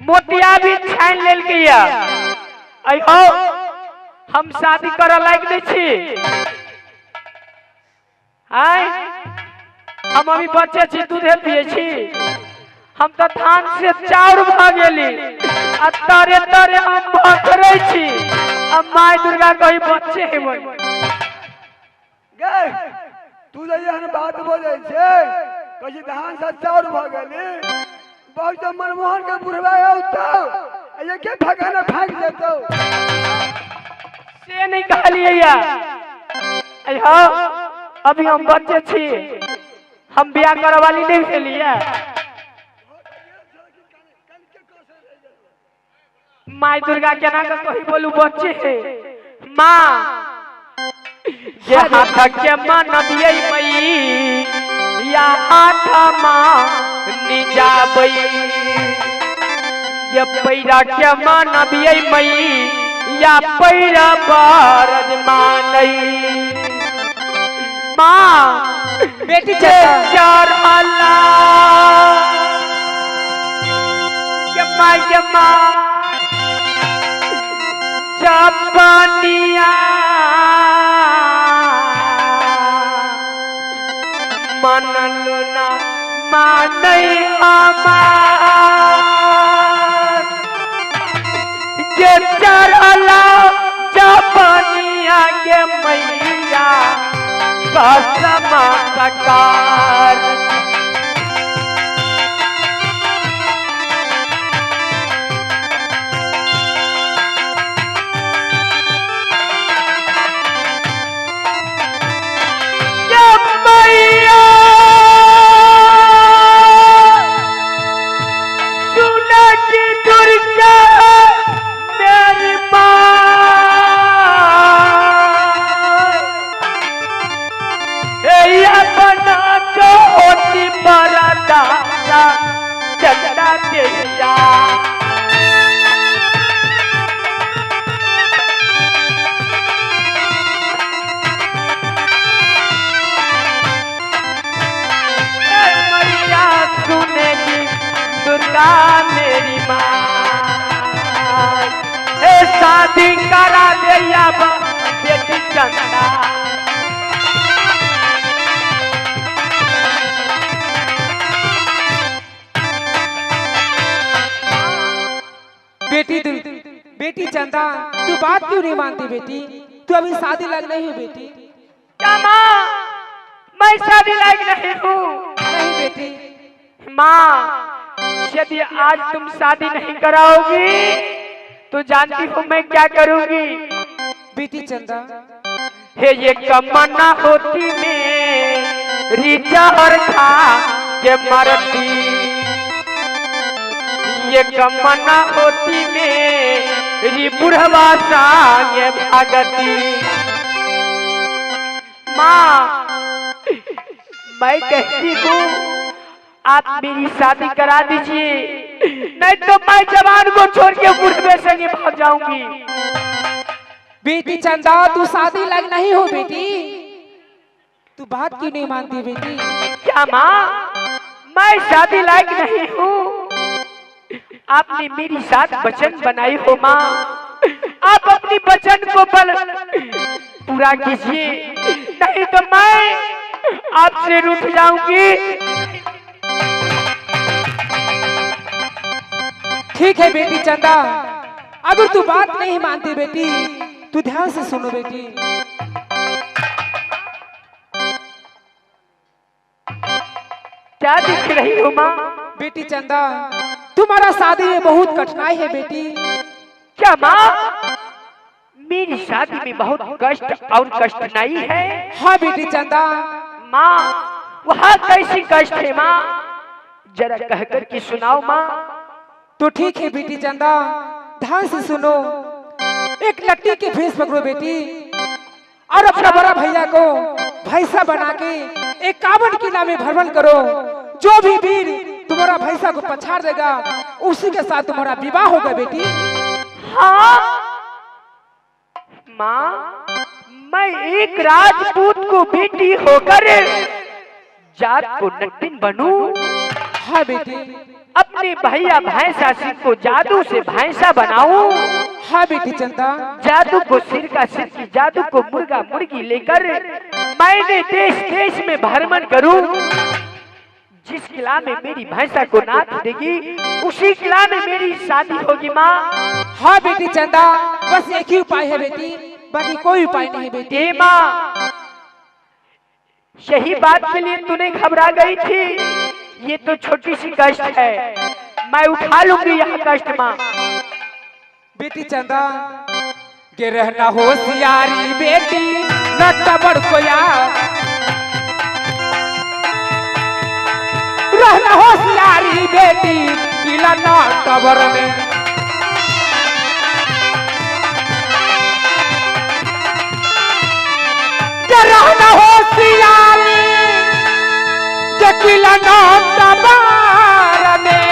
मोतिया भी छान लेल के हो हम शादी कर लायक नहीं छी आय हम अभी बच्चे छी दूधे पिए छी हम तो धान से चाउर भ गेली आ तरे तरे हम भखरै छी अब माय दुर्गा कही बच्चे है मन गे तू जे एहन बात बोलै छै कहि धान से चाउर भ गेली बहुत मनमोहन के बुढ़वा औतो ये के भगाना भाग जेतो से नहीं कहलिए हो अभी हम बच्चे छी हम बियाह करे वाली नहीं भेलिए माय दुर्गा केना के कही बोलू बच्चे है माँ जे हाथ के मन दिए मई या हाथ माँ निजाबई ये पैरा के मन दिए मई या पैरा बरज मानई माँ बेटी चार हल्ला के माँ जपनिया मन लुना मानई हमार जे चढ़ला जपनिया के मैया कसम सकार चंदा देया मैया सुनेगी दुर्गा मेरी माँ हे शादी करा देया बेटी चंदा बेटी चंदा तू बात क्यों नहीं मानती बेटी तू अभी शादी लायक नहीं है बेटी क्या माँ मैं शादी लायक नहीं हूँ नहीं बेटी माँ यदि आज तुम शादी नहीं कराओगी तो जानती हूँ मैं क्या करूँगी बेटी चंदा हे ये कमना होती मेरी जहर खा के मरती ये कमना होती मेरी बुढ़वा सांगे भागती माँ मैं कहती हूँ आप मेरी शादी करा दीजिए नहीं तो मैं जवान को छोड़ के बुढ़वे संगे भाग जाऊंगी बेटी चंदा तू शादी लायक नहीं हो बेटी तू बात क्यों नहीं मानती बेटी क्या माँ मैं शादी लायक नहीं हूँ आपने मेरी साथ वचन बनाई हो माँ आप अपनी वचन को पूरा कीजिए नहीं तो मैं आपसे रूठ जाऊंगी ठीक है बेटी चंदा अगर तू बात नहीं मानती बेटी तू ध्यान से सुनो बेटी क्या दिख रही हो माँ बेटी चंदा तुम्हारा शादी में बहुत कठिनाई है बेटी क्या माँ मेरी शादी में बहुत कष्ट और कठिनाई है हाँ बेटी चंदा माँ वहाँ कैसी कष्ट है माँ जरा कहकर के सुनाओ माँ तो ठीक है बेटी चंदा ध्यान से सुनो एक लट्टी के भेष पकड़ो बेटी और अपना बड़ा भैया को भैंसा बना के एक कावन किला में भ्रमण करो जो भी वीर तुम्हारा भैंसा को पछाड़ देगा उसी के साथ तुम्हारा विवाह होगा बेटी हाँ माँ मैं एक राजपूत को बेटी होकर जात को नटिन बनूं हाँ बेटी अपने भैया भैंसा सिंह को जादू से भैंसा बनाऊं, हाँ बेटी चंदा। जादू को सिर का सिर की, जादू को मुर्गा मुर्गी लेकर मैंने देश देश में भ्रमण करूं। जिस किला में मेरी भैंसा को नाथ देगी उसी किला में मेरी शादी होगी माँ। हाँ बेटी चंदा, बस एक ही उपाय है बेटी, बाकी कोई उपाय नहीं बेटी। ए माँ, यही बात के लिए तूने घबरा गई थी? ये तो छोटी सी कष्ट है, मैं उठा लूंगी यह कष्ट माँ। बेटी चंदा के रहना होशियारी बेटी, न टबर को यार रहना होशियारी बेटी, किला न टबर में के रहना होशियारी के किला न टबर में।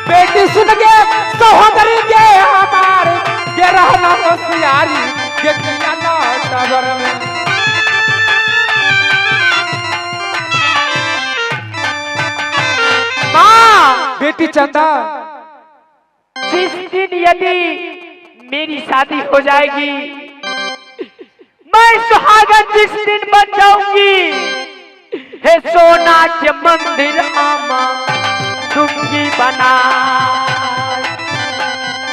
बेटी सुन के सहोदरी के हमारे के रहना होशियारी के किला न टबर में। माँ, बेटी चंदा जिस दिन यदि मेरी शादी हो जाएगी, मैं सुहागन जिस दिन बन जाऊंगी, हे सोना के मंदिर आमा दूंगी बना,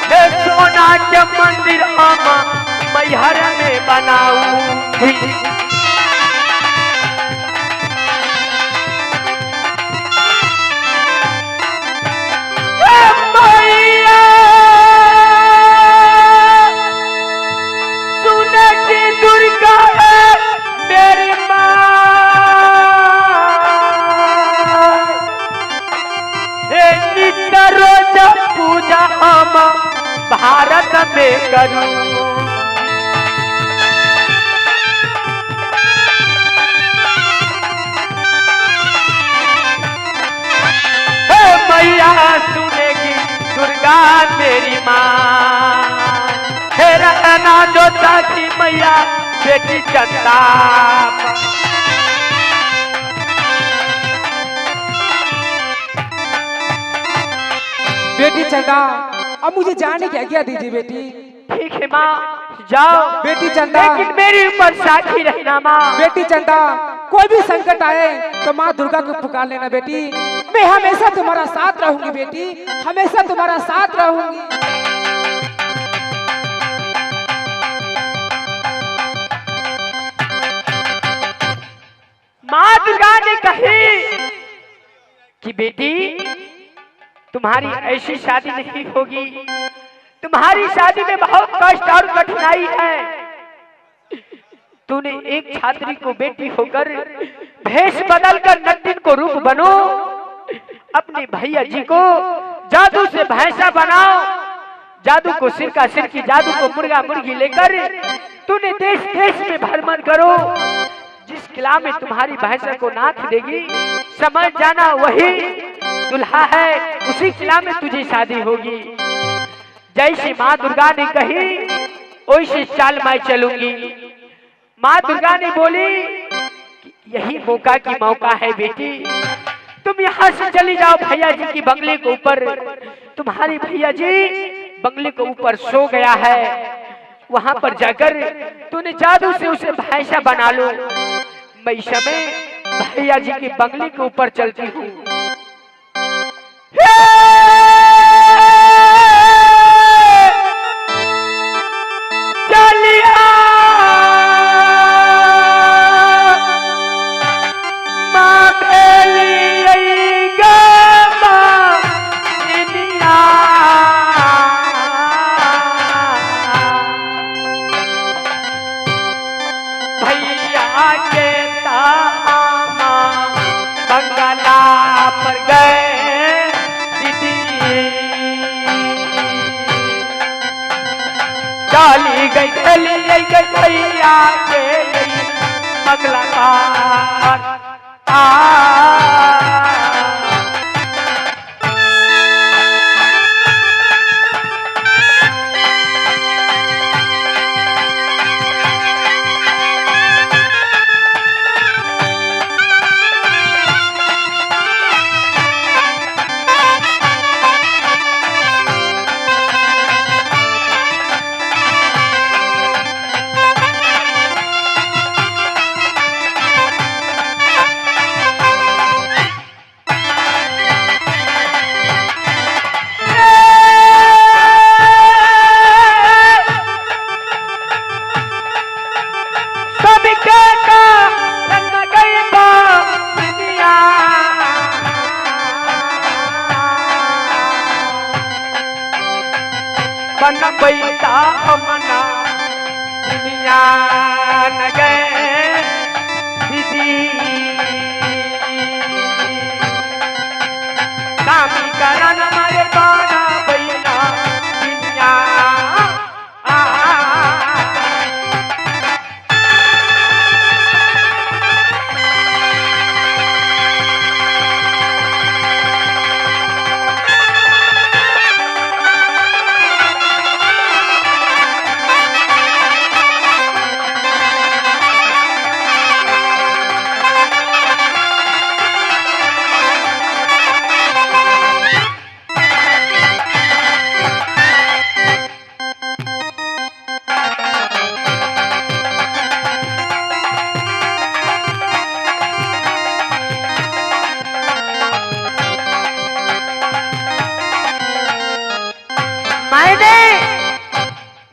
हे सोना के मंदिर आमा मैहर में बनाऊंगी। पूजा हम भारत में करूं, हे मैया सुनेगी दुर्गा तेरी माँ, हे रहना जो साथी मैया बेटी चंदा। बेटी चंदा अब मुझे जाने की आज्ञा दीजिए बेटी। ठीक है माँ, जाओ बेटी चंदा, लेकिन मेरे ऊपर साक्षी रहना माँ। बेटी चंदा कोई भी संकट आए तो माँ दुर्गा को पुकार लेना बेटी, मैं हमेशा तुम्हारा साथ रहूंगी बेटी, हमेशा तुम्हारा साथ रहूंगी। माँ दुर्गा ने कही कि बेटी तुम्हारी ऐसी शादी नहीं होगी, तुम्हारी शादी में बहुत कष्ट और कठिनाई है। तूने एक छात्री को बेटी होकर भेष बदलकर नर्तन को रूप बनो, अपने भैया जी को जादू से भैंसा बनाओ, जादू को सिर का सिर की, जादू को मुर्गा मुर्गी लेकर तूने देश देश में भ्रमण करो। जिस किला में तुम्हारी भैंसा को नाथ देगी समझ जाना वही दुल्हा है, उसी किला में तुझे शादी होगी। जैसे माँ दुर्गा ने कही वैसे चाल मैं चलूंगी। माँ दुर्गा ने बोली यही मौका की मौका है बेटी, तुम यहाँ से चली जाओ भैया जी की बंगले के ऊपर। तुम्हारे भैया जी बंगले के ऊपर सो गया है, वहां पर जाकर तूने जादू से उसे भैंसा बना लो। मैं इस समय भैया जी के बंगले के ऊपर चलती हूँ। चलिया माँ भेली गा दुनिया, भैया के तामा बंगला पर गए डाली गई खेली गई भैया के अगला कन बैठा हमना दुनिया न गए दीदी कामी करन मारे गाना बैठा दुनिया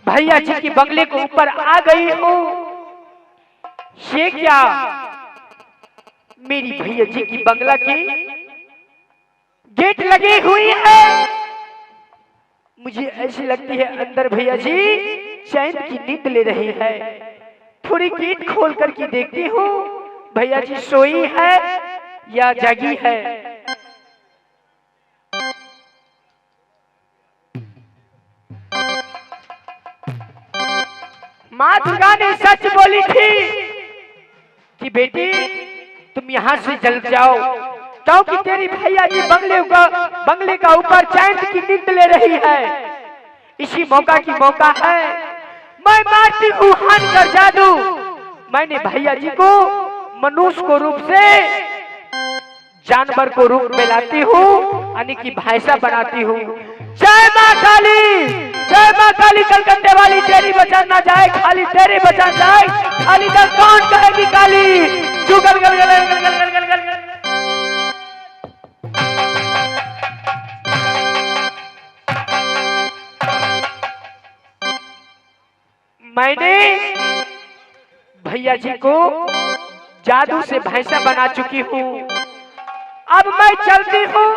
भैया जी की बंगले के ऊपर आ गई हूँ। ये क्या मेरी भैया जी की बंगला की गेट लगी हुई है। मुझे ऐसी लगती है अंदर भैया जी चैन की नींद ले रहे हैं। थोड़ी गेट खोल करके देखती हूँ भैया जी सोई है या जागी है। माँ दुर्गा ने सच बोली थी कि बेटी तुम यहाँ से जल जाओ, क्योंकि तेरी भैया जी बंगले का ऊपर चैन की नींद ले रही है। इसी मौका की मौका है, मैं मारती हूँ हान कर जादू। मैंने भैया जी को मनुष्य को रूप से जानवर को रूप में लाती हूँ, यानी कि भैंसा बनाती हूँ। जय माँ काली, जय माँ काली कलकत्ते वाली, तेरी बचान ना जाए खाली, तेरी बचान जाए खाली। तो कौन कहेगी काली चू गल गल गल गल गल गल गल गल। मैंने भैया जी को जादू से भैंसा बना चुकी हूँ। अब मैं चलती हूँ,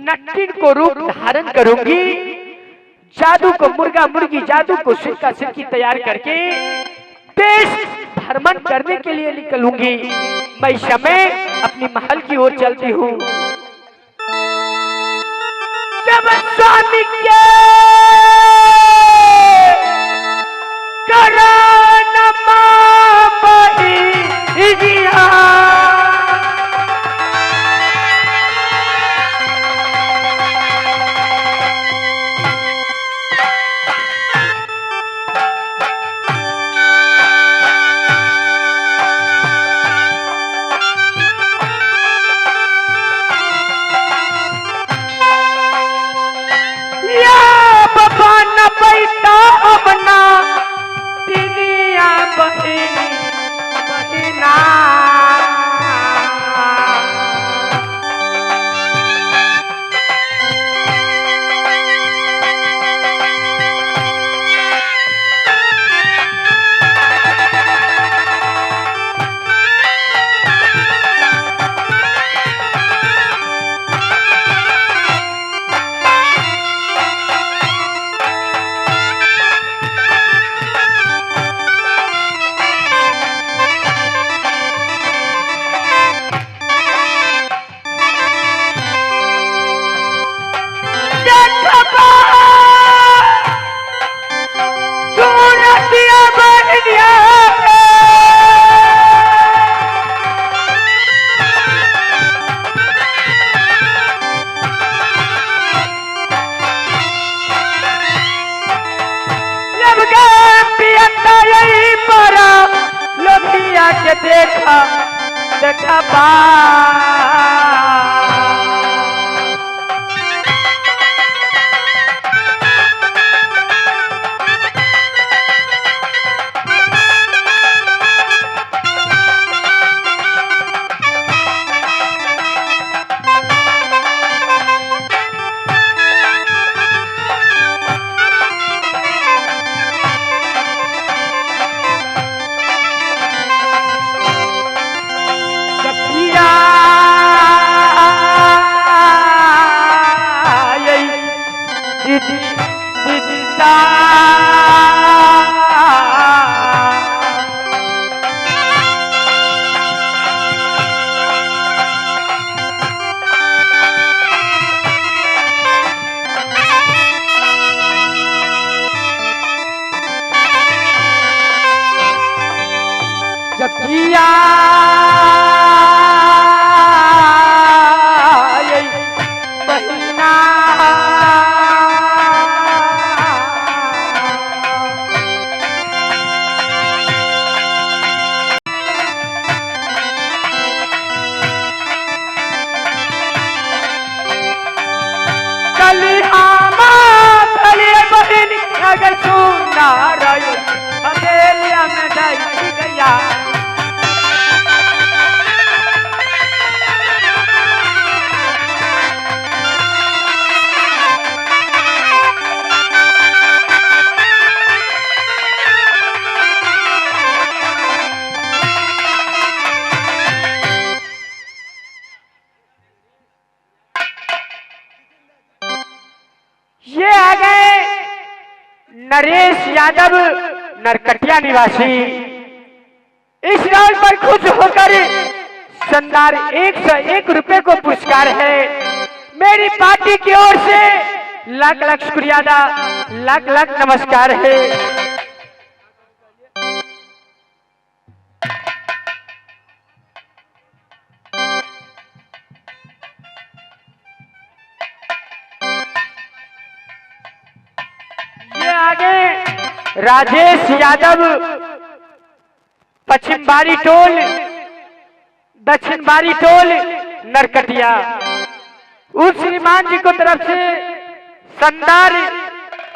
नट्टिन को रूप धारण करूंगी, जादू को मुर्गा मुर्गी, जादू को सिक्का सिक्की तैयार करके देश भ्रमण करने के लिए निकलूंगी। मैं समय अपनी महल की ओर चलती हूँ। जब स्वामी के करानमा बही दिया, अपना दुनिया बहिना के देखा देखा बा जब पिया मगर सुना रही हवेलिया में जाई गैया ये आ गए नरेश यादव नरकटिया निवासी। इस राउंड पर खुश होकर शानदार 101 रुपए को पुरस्कार है। मेरी पार्टी की ओर से लाख लाख शुक्रिया अदा, लाख लाख नमस्कार है। आगे राजेश यादव पश्चिम बारी टोल दक्षिण बारी टोल नरकटिया, उस श्रीमान जी को तरफ से शानदार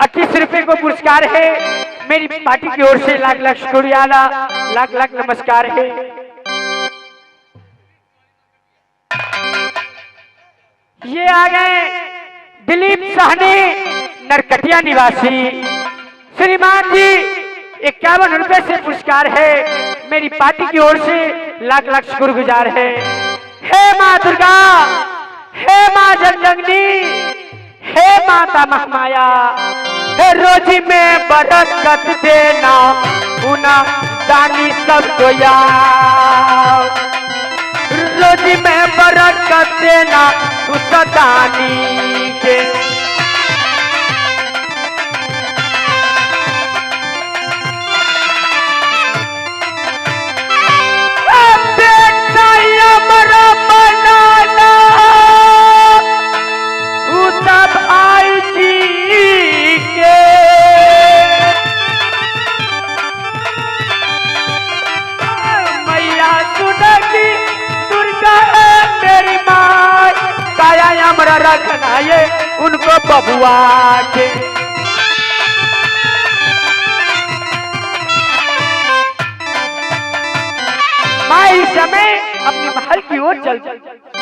21 रुपए को पुरस्कार है। मेरी पार्टी की ओर से लाख लाख शुक्रिया, लाख लाख नमस्कार है। ये आ गए दिलीप साहनी नरकटिया निवासी। श्रीमान जी 51 रुपए से पुरस्कार है। मेरी पार्टी की ओर से लाख लाख शुक्रगुजार है। हे माँ दुर्गा, हे माँ जनजंगनी, हे माता महामाया, हे रोजी में बरकत देना, उना दानी सबको याद। रोजी में बरकत देना उस दानी के। रखना ये उनको बबुआ के। माँ इस समय अपने महल की ओर चल